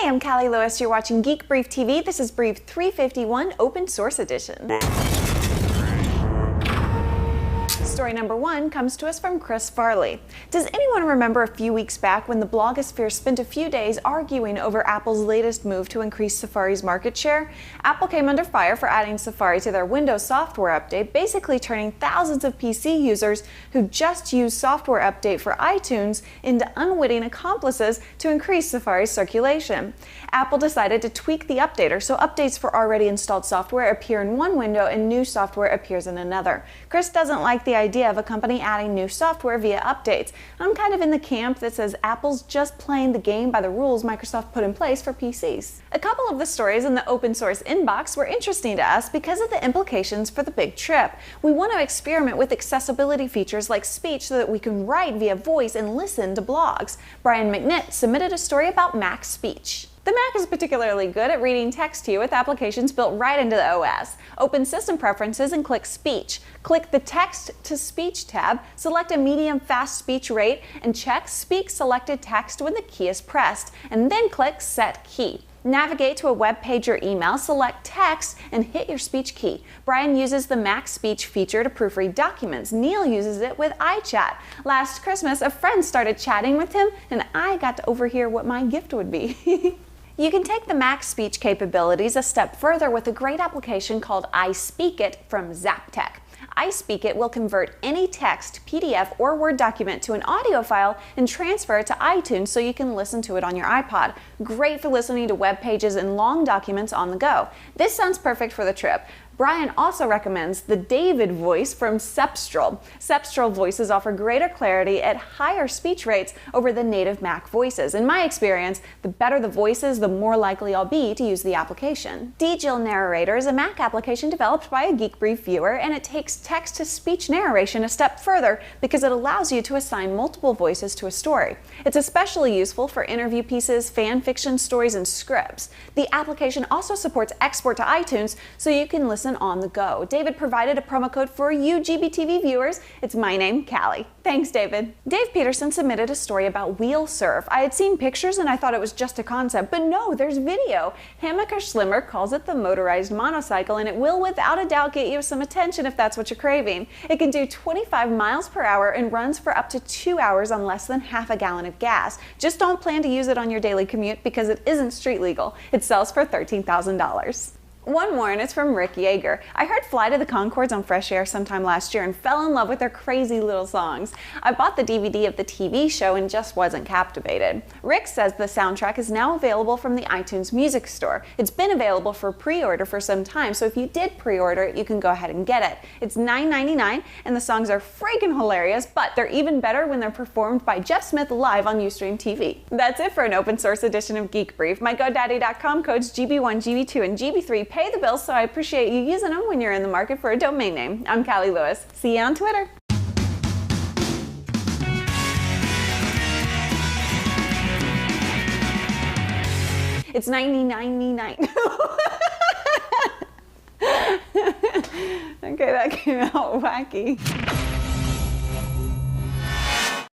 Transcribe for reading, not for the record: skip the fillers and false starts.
Hi, I'm Callie Lewis. You're watching Geek Brief TV. This is Brief 351 Open Source Edition. Story number 1 comes to us from Chris Farley. Does anyone remember a few weeks back when the blogosphere spent a few days arguing over Apple's latest move to increase Safari's market share? Apple came under fire for adding Safari to their Windows software update, basically turning thousands of PC users who just use software update for iTunes into unwitting accomplices to increase Safari's circulation. Apple decided to tweak the updater so updates for already installed software appear in one window and new software appears in another. Chris doesn't like the idea of a company adding new software via updates. I'm kind of in the camp that says Apple's just playing the game by the rules Microsoft put in place for PCs. A couple of the stories in the open source inbox were interesting to us because of the implications for the big trip. We want to experiment with accessibility features like speech so that we can write via voice and listen to blogs. Brian McNitt submitted a story about Mac speech. The Mac is particularly good at reading text to you with applications built right into the OS. Open System Preferences and click Speech. Click the Text to Speech tab, select a medium fast speech rate, and check Speak Selected Text when the key is pressed, and then click Set Key. Navigate to a web page or email, select Text, and hit your speech key. Brian uses the Mac Speech feature to proofread documents. Neil uses it with iChat. Last Christmas, a friend started chatting with him, and I got to overhear what my gift would be. You can take the Mac speech capabilities a step further with a great application called iSpeakIt from Zaptec. iSpeakIt will convert any text, PDF, or Word document to an audio file and transfer it to iTunes so you can listen to it on your iPod. Great for listening to web pages and long documents on the go. This sounds perfect for the trip. Brian also recommends the David voice from Cepstral. Cepstral voices offer greater clarity at higher speech rates over the native Mac voices. In my experience, the better the voices, the more likely I'll be to use the application. DJIL Narrator is a Mac application developed by a Geek Brief viewer, and it takes text-to-speech narration a step further because it allows you to assign multiple voices to a story. It's especially useful for interview pieces, fan fiction stories, and scripts. The application also supports export to iTunes, so you can listen on the go. David provided a promo code for you GBTV viewers. It's my name, Callie. Thanks, David. Dave Peterson submitted a story about wheel surf. I had seen pictures and I thought it was just a concept, but no, there's video. Hammock or Slimmer calls it the motorized monocycle, and it will without a doubt get you some attention if that's what you're craving. It can do 25 miles per hour and runs for up to 2 hours on less than half a gallon of gas. Just don't plan to use it on your daily commute because it isn't street legal. It sells for $13,000. One more, and it's from Rick Yeager. I heard Flight of the Conchords on Fresh Air sometime last year and fell in love with their crazy little songs. I bought the DVD of the TV show and just wasn't captivated. Rick says the soundtrack is now available from the iTunes Music Store. It's been available for pre-order for some time, so if you did pre-order it, you can go ahead and get it. It's $9.99, and the songs are freaking hilarious, but they're even better when they're performed by Jeff Smith live on Ustream TV. That's it for an open source edition of Geek Brief. My GoDaddy.com codes GB1, GB2, and GB3 pay the bills, so I appreciate you using them when you're in the market for a domain name. I'm Callie Lewis. See you on Twitter. It's 99.99. Okay, that came out wacky.